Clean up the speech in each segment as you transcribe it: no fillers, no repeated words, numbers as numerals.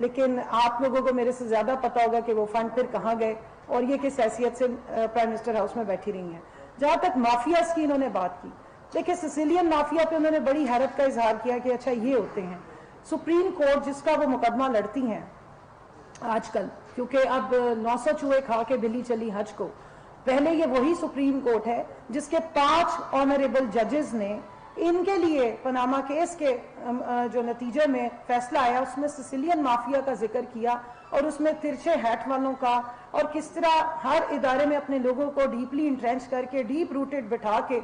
لیکن آپ لوگوں کو میرے سے زیادہ پتا ہوگا کہ وہ فنڈ پھر کہاں گئے اور یہ کس حیثیت سے پرائم منسٹر ہاؤس میں بیٹھی رہی ہیں. جہاں تک مافیاز کی انہوں نے بات کی، دیکھیں سسیلین مافیا پہ انہوں نے بڑی حیرت کا اظہار کیا کہ اچھا یہ ہوتے ہیں. سپریم کورٹ جس کا وہ مقدمہ لڑتی ہیں آج کل، کیونکہ اب 900 چوہے کھا کے بلی چلی حج کو، پہلے یہ وہی سپریم کورٹ ہے جس کے 5 آنریبل ججز نے ان کے لیے پاناما کیس کے جو نتیجے میں فیصلہ آیا اس میں سسیلین مافیا کا ذکر کیا اور اس میں ترچھے ہیٹ والوں کا اور کس طرح ہر ادارے میں اپنے لوگوں کو ڈیپلی انٹرینچ کر کے ڈیپ روٹڈ بٹھا کے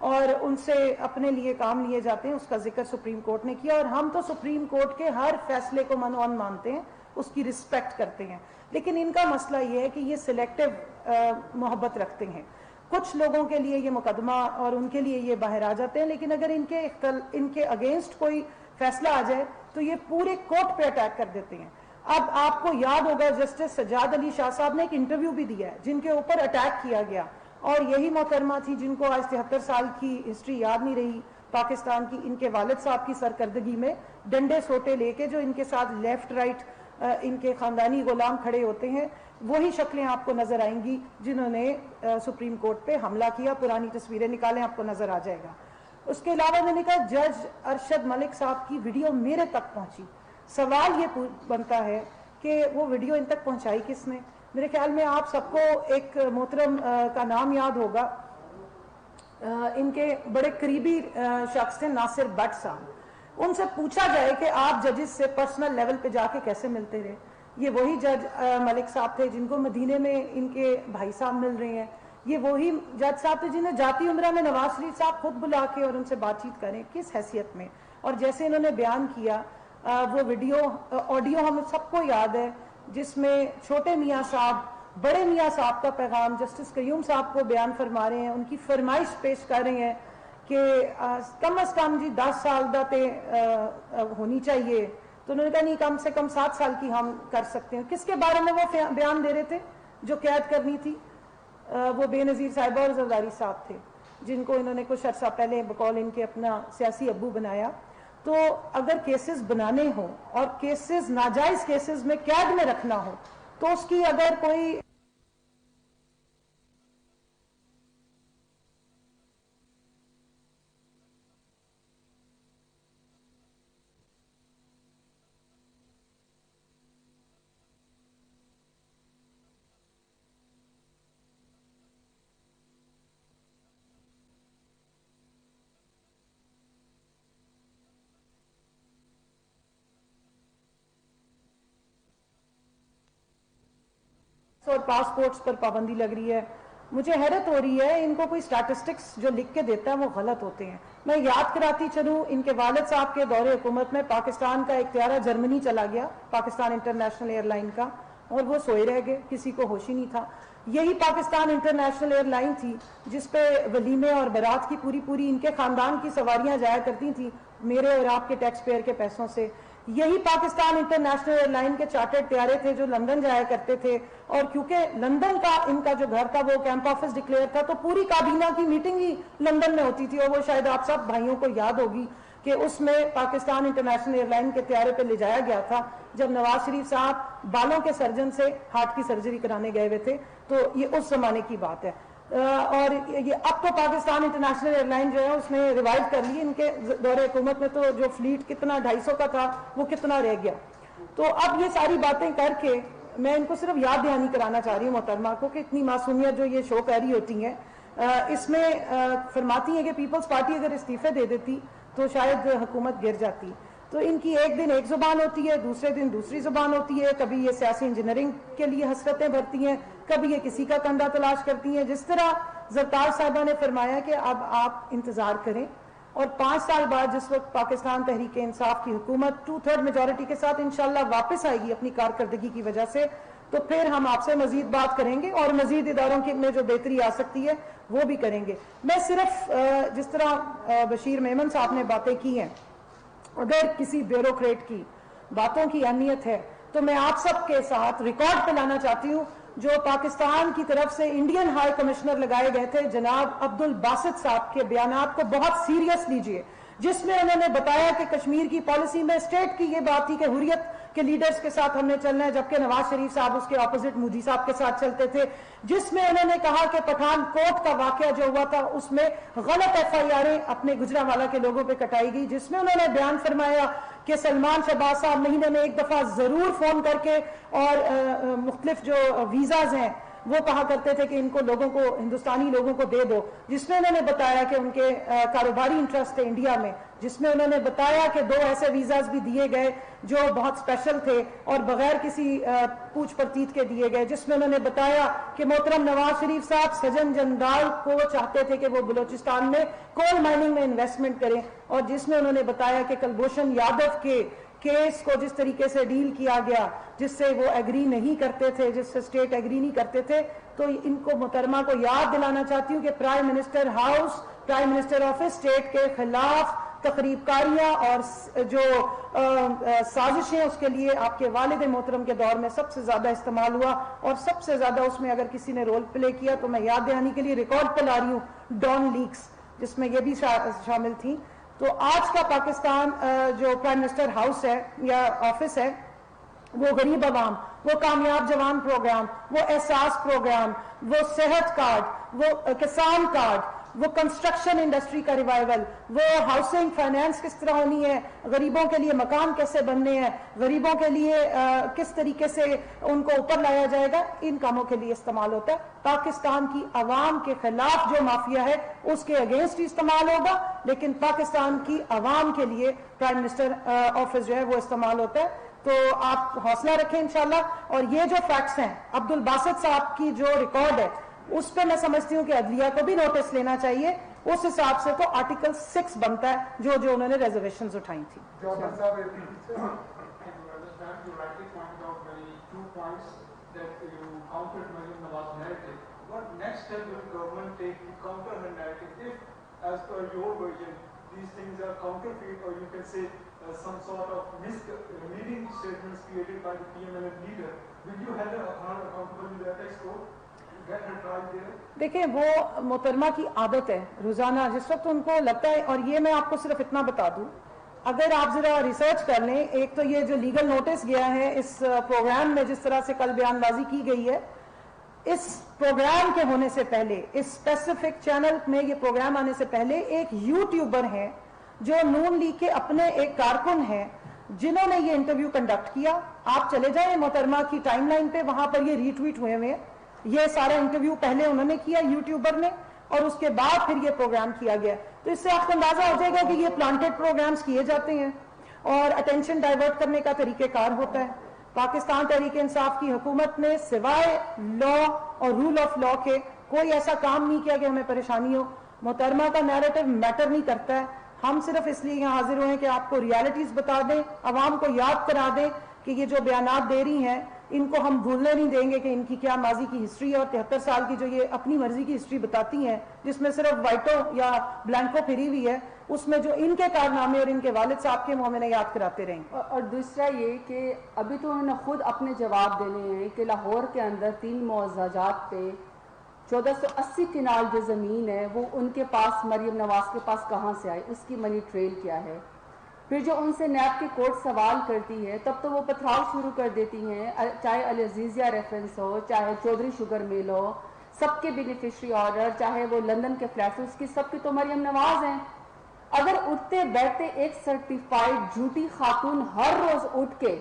اور ان سے اپنے لیے کام لیے جاتے ہیں، اس کا ذکر سپریم کورٹ نے کیا. اور ہم تو سپریم کورٹ کے ہر فیصلے کو منوان مانتے ہیں، اس کی رسپیکٹ کرتے ہیں، لیکن ان کا مسئلہ یہ ہے کہ یہ سلیکٹو محبت رکھتے ہیں. کچھ لوگوں کے لیے یہ مقدمہ اور ان کے لیے یہ باہر آ جاتے ہیں، لیکن اگر ان کے اگینسٹ کوئی فیصلہ آ جائے تو یہ پورے کورٹ پہ اٹیک کر دیتے ہیں. اب آپ کو یاد ہوگا جسٹس سجاد علی شاہ صاحب نے ایک انٹرویو بھی دیا ہے جن کے اوپر اٹیک کیا گیا، اور یہی محترمہ تھی جن کو آج 73 سال کی ہسٹری یاد نہیں رہی پاکستان کی، ان کے والد صاحب کی سرکردگی میں ڈنڈے سوٹے لے کے جو ان کے ساتھ لیفٹ رائٹ ان کے خاندانی غلام کھڑے ہوتے ہیں، وہی شکلیں آپ کو نظر آئیں گی جنہوں نے سپریم کورٹ پہ حملہ کیا. پرانی تصویریں نکالیں آپ کو نظر آ جائے گا. اس کے علاوہ میں نے کہا جج ارشد ملک صاحب کی ویڈیو میرے تک پہنچی. سوال یہ بنتا ہے کہ وہ ویڈیو ان تک پہنچائی کس نے؟ میرے خیال میں آپ سب کو ایک محترم کا نام یاد ہوگا، ان کے بڑے قریبی شخص تھے ناصر بٹ صاحب. ان سے پوچھا جائے کہ آپ ججز سے پرسنل لیول پہ جا کے کیسے ملتے رہے. یہ وہی جج ملک صاحب تھے جن کو مدینے میں ان کے بھائی صاحب مل رہے ہیں. یہ وہی جج صاحب تھے جنہیں جاتی عمرہ میں نواز شریف صاحب خود بلا کے اور ان سے بات چیت کریں کس حیثیت میں. اور جیسے انہوں نے بیان کیا وہ ویڈیو آڈیو ہم سب کو یاد ہے جس میں چھوٹے میاں صاحب بڑے میاں صاحب کا پیغام جسٹس قیوم صاحب کو بیان فرما رہے ہیں، ان کی فرمائش پیش کر رہے ہیں کہ کم از کم جی 10 سال دا تے ہونی چاہیے. تو انہوں نے کہا نہیں کم سے کم 7 سال کی ہم کر سکتے ہیں. کس کے بارے میں وہ بیان دے رہے تھے جو قید کرنی تھی؟ وہ بے نظیر صاحبہ اور زرداری صاحب تھے جن کو انہوں نے کچھ عرصہ پہلے بقول ان کے اپنا سیاسی ابو بنایا. تو اگر کیسز بنانے ہوں اور کیسز ناجائز کیسز میں قید میں رکھنا ہو تو اس کی اگر کوئی اور پاسپورٹس پر پابندی لگ رہی ہے. مجھے حیرت ہو رہی ہے ان کو کوئی سٹیٹسٹکس جو لکھ کے دیتا ہے وہ غلط ہوتے ہیں. میں یاد کراتی چلوں ان کے والد صاحب کے دور حکومت میں پاکستان کا ایک طیارہ جرمنی چلا گیا، پاکستان انٹرنیشنل ایئر لائن کا، اور وہ سوئے رہ گئے، کسی کو ہوش ہی نہیں تھا. یہی پاکستان انٹرنیشنل ایئر لائن تھی جس پہ ولیمے اور برات کی پوری ان کے خاندان کی سواریاں جایا کرتی تھیں میرے اور آپ کے ٹیکس پیئر کے پیسوں سے. یہی پاکستان انٹرنیشنل ایئر لائن کے چارٹرڈ طیارے تھے جو لندن جایا کرتے تھے، اور کیونکہ لندن کا ان کا جو گھر تھا وہ کیمپ آفس ڈکلیئر تھا تو پوری کابینہ کی میٹنگ ہی لندن میں ہوتی تھی. اور وہ شاید آپ سب بھائیوں کو یاد ہوگی کہ اس میں پاکستان انٹرنیشنل ایئر لائن کے طیارے پہ لے جایا گیا تھا جب نواز شریف صاحب بالوں کے سرجن سے ہارٹ کی سرجری کرانے گئے ہوئے تھے. تو یہ اس زمانے کی بات ہے. اور یہ اب تو پاکستان انٹرنیشنل ایئر لائن جو ہے اس نے ریوائو کر لی. ان کے دور حکومت میں تو جو فلیٹ کتنا 250 کا تھا وہ کتنا رہ گیا. تو اب یہ ساری باتیں کر کے میں ان کو صرف یاد دہانی کرانا چاہ رہی ہوں محترمہ کو کہ اتنی معصومیت جو یہ شو کر رہی ہوتی ہیں اس میں فرماتی ہیں کہ پیپلز پارٹی اگر استعفے دے دیتی تو شاید حکومت گر جاتی. تو ان کی ایک دن ایک زبان ہوتی ہے، دوسرے دن دوسری زبان ہوتی ہے. کبھی یہ سیاسی انجینئرنگ کے لیے حسرتیں بھرتی ہیں، کبھی یہ کسی کا کندھا تلاش کرتی ہیں. جس طرح زرتاج صاحبہ نے فرمایا کہ اب آپ انتظار کریں اور 5 سال بعد جس وقت پاکستان تحریک انصاف کی حکومت 2/3 میجورٹی کے ساتھ انشاءاللہ واپس آئے گی اپنی کارکردگی کی وجہ سے، تو پھر ہم آپ سے مزید بات کریں گے اور مزید اداروں میں جو بہتری آ سکتی ہے وہ بھی کریں گے. میں صرف جس طرح بشیر میمن صاحب نے باتیں کی ہیں، اگر کسی بیوروکریٹ کی باتوں کی اہمیت ہے تو میں آپ سب کے ساتھ ریکارڈ پہ لانا چاہتی ہوں جو پاکستان کی طرف سے انڈین ہائی کمشنر لگائے گئے تھے جناب عبد الباسط صاحب کے بیانات کو بہت سیریس لیجئے، جس میں انہوں نے بتایا کہ کشمیر کی پالیسی میں اسٹیٹ کی یہ بات تھی کہ حریت کہ لیڈرز کے ساتھ ہم نے چلنا ہے، جبکہ نواز شریف صاحب اس کے اپوزٹ مودی صاحب کے ساتھ چلتے تھے، جس میں انہوں نے کہا کہ پٹھان کوٹ کا واقعہ جو ہوا تھا اس میں غلط FIR اپنے گجرانوالہ کے لوگوں پہ کٹائی گئی، جس میں انہوں نے بیان فرمایا کہ سلمان شہباز صاحب مہینے میں ایک دفعہ ضرور فون کر کے اور مختلف جو ویزاز ہیں وہ کہا کرتے تھے کہ ان کو لوگوں کو، ہندوستانی لوگوں کو دے دو، جس میں انہوں نے بتایا کہ ان کے کاروباری انٹرسٹ تھے انڈیا میں، جس میں انہوں نے بتایا کہ 2 ایسے ویزاز بھی دیے گئے جو بہت اسپیشل تھے اور بغیر کسی پوچھ پرچیت کے دیے گئے، جس میں انہوں نے بتایا کہ محترم نواز شریف صاحب سجن جندال کو چاہتے تھے کہ وہ بلوچستان میں کول مائننگ میں انویسٹمنٹ کریں، اور جس میں انہوں نے بتایا کہ کلبھوشن یادو کے کیس کو جس طریقے سے ڈیل کیا گیا، جس سے وہ ایگری نہیں کرتے تھے، جس سے اسٹیٹ ایگری نہیں کرتے تھے، تو ان کو محترمہ کو یاد دلانا چاہتی ہوں کہ prime minister house, prime minister office state کے خلاف تقریب کاریاں اور جو سازشیں اس کے لیے آپ کے والد محترم کے دور میں سب سے زیادہ استعمال ہوا، اور سب سے زیادہ اس میں اگر کسی نے رول پلے کیا تو میں یاد دہانی کے لیے ریکارڈ پہ لا رہی ہوں ڈان لیکس، جس میں یہ بھی شامل تھیں۔ تو آج کا پاکستان جو پرائم منسٹر ہاؤس ہے یا آفس ہے، وہ غریب عوام، وہ کامیاب جوان پروگرام، وہ احساس پروگرام، وہ صحت کارڈ، وہ کسان کارڈ، وہ کنسٹرکشن انڈسٹری کا ریوائیول، وہ ہاؤسنگ فائنانس کس طرح ہونی ہے، غریبوں کے لیے مکان کیسے بننے ہیں، غریبوں کے لیے کس طریقے سے ان کو اوپر لایا جائے گا، ان کاموں کے لیے استعمال ہوتا ہے۔ پاکستان کی عوام کے خلاف جو مافیا ہے اس کے اگینسٹ ہی استعمال ہوگا، لیکن پاکستان کی عوام کے لیے پرائم منسٹر آفس جو ہے وہ استعمال ہوتا ہے۔ تو آپ حوصلہ رکھیں انشاءاللہ، اور یہ جو فیکٹس ہیں عبد الباسط صاحب کی جو ریکارڈ ہے اس پہ میں سمجھتی ہوں کہ عدلیہ کو بھی نوٹس لینا چاہیے، اس حساب سے تو آرٹیکل 6 بنتا ہے جو انہوں نے ریزرویشنز اٹھائی تھی۔ These things are counterfeit, or you can say some sort of misleading statements created by the PMLN leader. Will you have her accountable in the apex court? Get her trial there? دیکھیں وہ محترمہ کی عادت ہے روزانہ جس وقت ان کو لگتا ہے، اور یہ میں آپ کو صرف اتنا بتا دوں، اگر آپ ذرا ریسرچ کر لیں، ایک تو یہ جو لیگل نوٹس گیا ہے اس پروگرام میں جس طرح سے کل بیان بازی کی گئی ہے، اس پروگرام کے ہونے سے پہلے، اس اسپیسیفک چینل میں یہ پروگرام آنے سے پہلے ایک یوٹیوبر ہیں جو نون لیگ کے اپنے ایک کارکن ہیں جنہوں نے یہ انٹرویو کنڈکٹ کیا۔ آپ چلے جائیں محترمہ کی ٹائم لائن پہ، وہاں پر یہ ری ٹویٹ ہوئے ہیں۔ یہ سارا انٹرویو پہلے انہوں نے کیا یوٹیوبر نے، اور اس کے بعد پھر یہ پروگرام کیا گیا۔ تو اس سے آپ کو اندازہ ہو جائے گا کہ یہ پلانٹڈ پروگرامز کیے جاتے ہیں اور اٹینشن ڈائیورٹ کرنے کا طریقہ کار ہوتا ہے۔ پاکستان تحریک انصاف کی حکومت نے سوائے لا اور رول آف لا کے کوئی ایسا کام نہیں کیا کہ ہمیں پریشانی ہو۔ محترمہ کا نیریٹو میٹر نہیں کرتا ہے، ہم صرف اس لیے یہاں حاضر ہوئے ہیں کہ آپ کو ریالٹیز بتا دیں، عوام کو یاد کرا دیں کہ یہ جو بیانات دے رہی ہیں ان کو ہم بھولنے نہیں دیں گے کہ ان کی کیا ماضی کی ہسٹری ہے، اور 73 سال کی جو یہ اپنی مرضی کی ہسٹری بتاتی ہیں جس میں صرف وائٹو یا بلینکو پھری ہوئی ہے، اس میں جو ان کے کارنامے اور ان کے والد صاحب کے ہمیں یاد کراتے رہیں۔ اور دوسرا یہ کہ ابھی تو انہوں نے خود اپنے جواب دینے ہیں کہ لاہور کے اندر 3 معززات پہ 1480 کنال جو زمین ہے وہ ان کے پاس، مریم نواز کے پاس کہاں سے آئی، اس کی منی ٹریل کیا ہے۔ پھر جو ان سے نیب کی کورٹ سوال کرتی ہے تب تو وہ پتھراؤ شروع کر دیتی ہیں، چاہے العزیزیہ ریفرنس ہو، چاہے چودھری شوگر مل ہو، سب کے بینیفیشری آرڈر، چاہے وہ لندن کے فلیٹس، اس کی سب کی تو مریم نواز ہیں۔ اگر اٹھتے بیٹھتے ایک سرٹیفائیڈ جھوٹی خاتون ہر روز اٹھ کے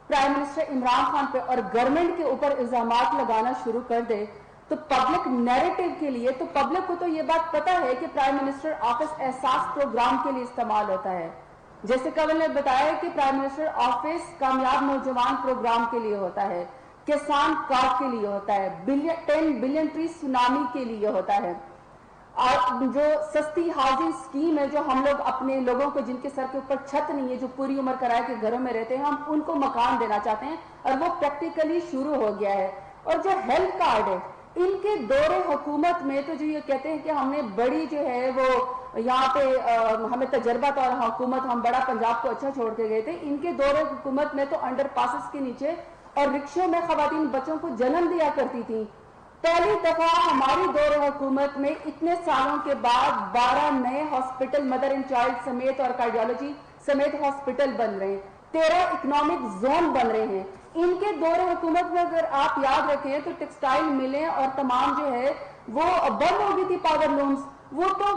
پرائم منسٹر عمران خان پہ اور گورنمنٹ کے اوپر الزامات لگانا شروع کر دے تو پبلک نیریٹو کے لیے، تو پبلک کو تو یہ بات پتہ ہے کہ پرائم منسٹر آفس احساس پروگرام کے لیے استعمال ہوتا ہے، جیسے کل نے بتایا کہ پرائم منسٹر آفس کامیاب نوجوان پروگرام کے لیے ہوتا ہے، کسان کارڈ کے لیے ہوتا ہے، 10 بلین ٹری سونامی کے لیے ہوتا ہے، اور جو سستی ہاؤسنگ سکیم ہے جو ہم لوگ اپنے لوگوں کو جن کے سر کے اوپر چھت نہیں ہے، جو پوری عمر کرائے کے گھروں میں رہتے ہیں، ہم ان کو مکان دینا چاہتے ہیں، اور وہ پریکٹیکلی شروع ہو گیا ہے۔ اور جو ہیلتھ کارڈ ہے، ان کے دور حکومت میں تو جو یہ کہتے ہیں کہ ہم نے بڑی جو ہے وہ یہاں پہ ہمیں تجربہ تھا اور حکومت ہم بڑا پنجاب کو اچھا چھوڑ کے گئے تھے، ان کے دور حکومت میں تو انڈر پاسز کے نیچے اور رکشوں میں خواتین بچوں کو جنم دیا کرتی تھیں۔ پہلی دفعہ ہماری دور حکومت میں اتنے سالوں کے بعد 12 نئے ہاسپٹل مدر اینڈ چائلڈ سمیت اور کارڈیالوجی سمیت ہاسپٹل بن رہے ہیں۔ 13 اکنامک زون بن رہے ہیں. ان کے دور حکومت میں اگر آپ یاد رکھیں تو ٹیکسٹائل ملیں اور تمام جو ہے وہ بند ہو گئی تھی. پاور لومز وہ تو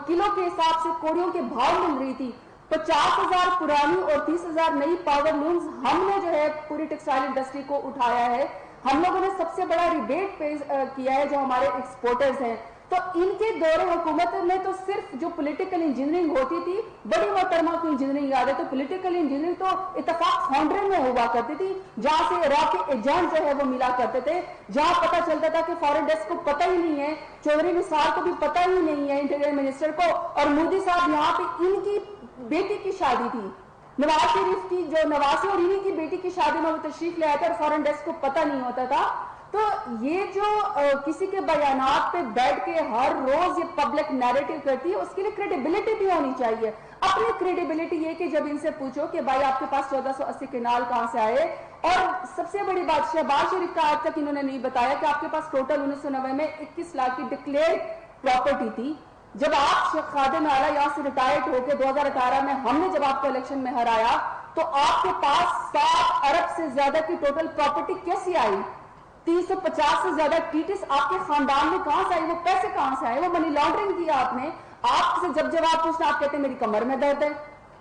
کلو کے حساب سے کوڑیوں کے بھاؤ مل رہی تھی. 50,000 پرانی اور 30,000 نئی پاور لومز ہم نے جو ہے پوری ٹیکسٹائل انڈسٹری کو اٹھایا ہے. ہم لوگوں نے سب سے بڑا ریبیٹ پے کیا ہے جو ہمارے ایکسپورٹرز ہیں. تو ان کے دور حکومت میں تو صرف جو پولیٹیکل انجینئرنگ ہوتی تھی, بڑی محترمہ کو انجینئرنگ یاد ہے, تو پولیٹیکل انجینئرنگ تو اتفاق فاؤنڈری میں ہوا کرتی تھی, جہاں سے عراق کے ایجنٹ جو ہے وہ ملا کرتے تھے, جہاں پتہ چلتا تھا کہ فارن ڈیسک کو پتہ ہی نہیں ہے, چودھری نثار کو بھی پتہ ہی نہیں ہے انٹیریئر منسٹر کو, اور مودی صاحب یہاں پہ ان کی بیٹی کی شادی تھی, نواز شریف کی جو نواسی اور انہی کی بیٹی کی شادی میں وہ تشریف لے آئے تھے اور فارن ڈیسک کو پتہ نہیں ہوتا تھا. تو یہ جو کسی کے بیانات پہ بیٹھ کے ہر روز یہ پبلک نیریٹو کرتی ہے, اس کے لیے کریڈیبلٹی بھی ہونی چاہیے. اپنی کریڈیبلٹی یہ کہ جب ان سے پوچھو کہ بھائی آپ کے پاس 1480 کنال کہاں سے آئے, اور سب سے بڑی بات شہباز شریف کا آج تک انہوں نے نہیں بتایا کہ آپ کے پاس ٹوٹل 1990 میں 21 لاکھ کی ڈکلیئر پراپرٹی تھی. جب آپ شیخ خادم اعلیٰ یہاں سے ریٹائرڈ ہو کے 2018 میں ہم نے جب آپ کو الیکشن میں ہرایا تو آپ کے پاس 7 ارب سے زیادہ کی ٹوٹل پراپرٹی کیسی آئی؟ 350 سے زیادہ ٹیٹس آپ کے خاندان میں کہاں سے آئی؟ وہ پیسے کہاں سے آئے؟ وہ منی لانڈرنگ کیا آپ نے. آپ سے جب جواب پوچھنا آپ کہتے ہیں میری کمر میں درد ہے,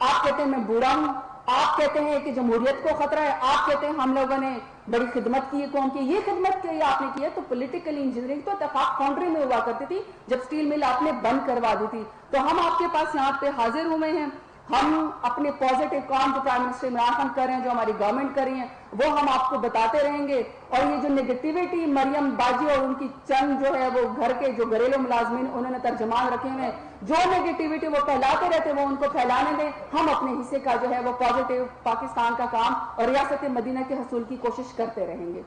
آپ کہتے ہیں میں بوڑھا ہوں, آپ کہتے ہیں کہ جمہوریت کو خطرہ ہے, آپ کہتے ہیں ہم لوگوں نے بڑی خدمت کی ہے قوم کی. یہ خدمت کی آپ نے کی ہے تو پولیٹیکل انجینئرنگ تو اتفاق فاؤنڈری میں ہوا کرتی تھی جب سٹیل مل آپ نے بند کروا دی تھی. تو ہم آپ کے پاس یہاں پہ حاضر ہوئے ہیں, ہم اپنے پازیٹیو کام جو پرائم منسٹر عمران خان کر رہے ہیں, جو ہماری گورنمنٹ کر رہی ہیں, وہ ہم آپ کو بتاتے رہیں گے. اور یہ جو نیگیٹیوٹی مریم باجی اور ان کی چند جو ہے وہ گھر کے جو گھریلو ملازمین انہوں نے ترجمان رکھے ہوئے ہیں, جو نیگیٹیوٹی وہ پھیلاتے رہتے وہ ان کو پھیلانے دیں. ہم اپنے حصے کا جو ہے وہ پازیٹیو پاکستان کا کام اور ریاست مدینہ کے حصول کی کوشش کرتے رہیں گے.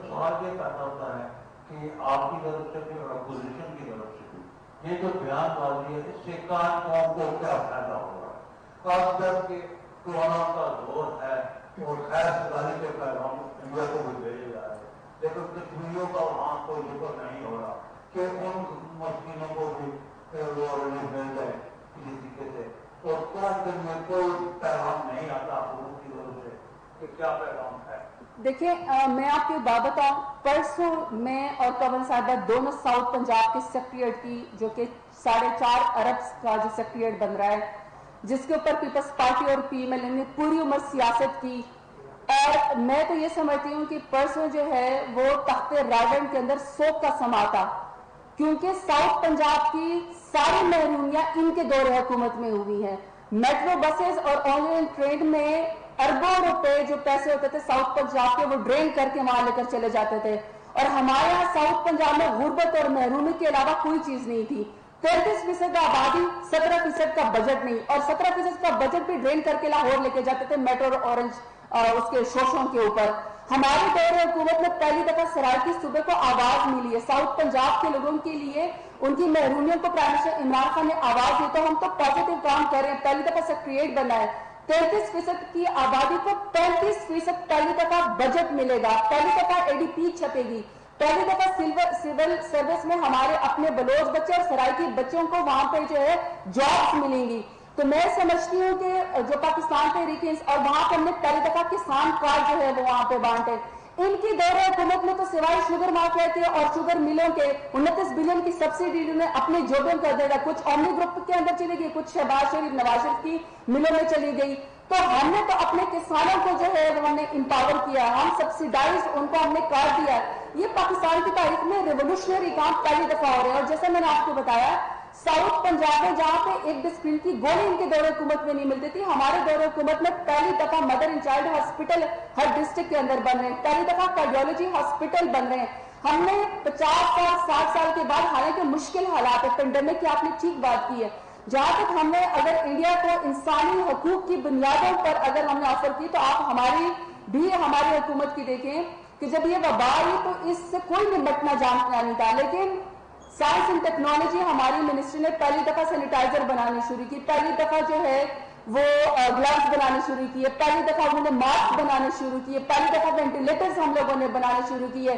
سوال یہ پیدا ہوتا ہے کہ آپ کی طرف سے بھی اور اپوزیشن کی طرف سے بھی یہ جو بیان بازی ہے اس سے کان قوم کو کیا فائدہ ہو رہا ہے؟ خاص کر کے کورونا کا دور ہے اور خیر سداری کے پیغام انڈیا کو بھی بھیجے جا رہے ہیں, لیکن کشمیریوں کا وہاں کوئی ذکر نہیں ہو رہا کہ ان مسکینوں کو بھی وہ ریلیف مل جائے کسی طریقے سے. اور قوم کے لیے کوئی پیغام نہیں آتا حکومت کی طرف سے کہ کیا پیغام ہے. دیکھیں میں آپ کی بات بتاؤں, پرسوں میں اور کنول صاحبہ دونوں ساؤتھ پنجاب کے سیکریٹریٹ کی جو کہ 4.5 ارب کا جو سیکریٹریٹ بن رہا ہے, جس کے اوپر پیپلز پارٹی اور پی ایم ایل نے پوری عمر سیاست کی, اور میں تو یہ سمجھتی ہوں کہ پرسوں جو ہے وہ تخت راجن کے اندر سوگ کا سما تھا, کیونکہ ساؤتھ پنجاب کی ساری محرومیاں ان کے دور حکومت میں ہوئی ہیں. میٹرو بسز اور آن لائن ٹرین میں اربوں روپے جو پیسے ہوتے تھے ساؤتھ پنجاب کے وہ ڈرین کر کے وہاں لے کر چلے جاتے تھے, اور ہمارے یہاں ساؤتھ پنجاب میں غربت اور محرومی کے علاوہ کوئی چیز نہیں تھی. 33% آبادی, 17% کا بجٹ نہیں, اور 17% کا بجٹ بھی ڈرین کر کے لاہور لے کے جاتے تھے میٹرو اور اورنج اس کے شوشوں کے اوپر. ہمارے دور حکومت میں پہلی دفعہ سرائیکی صوبے کو آواز ملی ہے. ساؤتھ پنجاب کے لوگوں کے لیے ان کی محرومیوں کو پرائم منسٹر عمران خان نے آواز دی, تو ہم تو پازیٹیو کام کر رہے ہیں. پہلی دفعہ سیکریٹریٹ بنا ہے, 33% کی آبادی کو 35% پہلی دفعہ بجٹ ملے گا, پہلی دفعہ ADP چھپے گی, پہلی دفعہ سول سروس میں ہمارے اپنے بلوچ بچے اور سرائیکی بچوں کو وہاں پہ جو ہے جابس ملیں گی. تو میں سمجھتی ہوں کہ جو پاکستان تحریک اور وہاں پہ ہم نے پہلی دفعہ کسان کارڈ جو ہے وہ وہاں پہ بانٹے. ان کی دور حکومت میں تو سوائے شوگر مافیا کے اور شوگر ملوں کے 29 بلین کی سبسڈی انہوں نے اپنے جوبوں کر دے گا, کچھ اومنی گروپ کے اندر چلی گئی, کچھ شہباز شریف نواز شریف کی ملوں میں چلی گئی. تو ہم نے تو اپنے کسانوں کو جو ہے وہ ہم نے امپاور کیا, ہم سبسیڈائز ان کو ہم نے کارڈ دیا. یہ پاکستان کی تاریخ میں ریولوشنری کام پہلی دفعہ ہو رہے ہیں. اور جیسے میں نے آپ کو بتایا ساؤتھ پنجاب میں جہاں پہ ایک ڈسپلن کی گولی ان کے دور حکومت میں نہیں ملتی تھی, ہمارے دور حکومت میں پہلی دفعہ mother and child hospital Hare district کے اندر بن رہے ہیں, پہلی دفعہ کارڈیولوجی ہاسپٹل بن رہے ہیں. ہم نے 50 سال 60 سال کے بعد, حالانکہ مشکل حالات ہے پینڈیمک کی, آپ نے ٹھیک بات کی ہے, جہاں تک ہم نے اگر انڈیا کو انسانی حقوق کی بنیادوں پر اگر ہم نے آفر کی, تو آپ ہماری بھی ہماری حکومت کی دیکھیں کہ جب یہ وبا آئی تو اس سے کوئی نمٹنا جاننا نہیں تھا, لیکن سائنس اینڈ ٹیکنالوجی ہماری منسٹری نے پہلی دفعہ سینیٹائزر بنانی شروع کی, پہلی دفعہ جو ہے وہ گلوز بنانے شروع کیے, پہلی دفعہ انہوں نے ماسک بنانے شروع کیے, پہلی دفعہ وینٹیلیٹرز ہم لوگوں نے بنانے شروع کیے.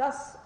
10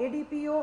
ADPO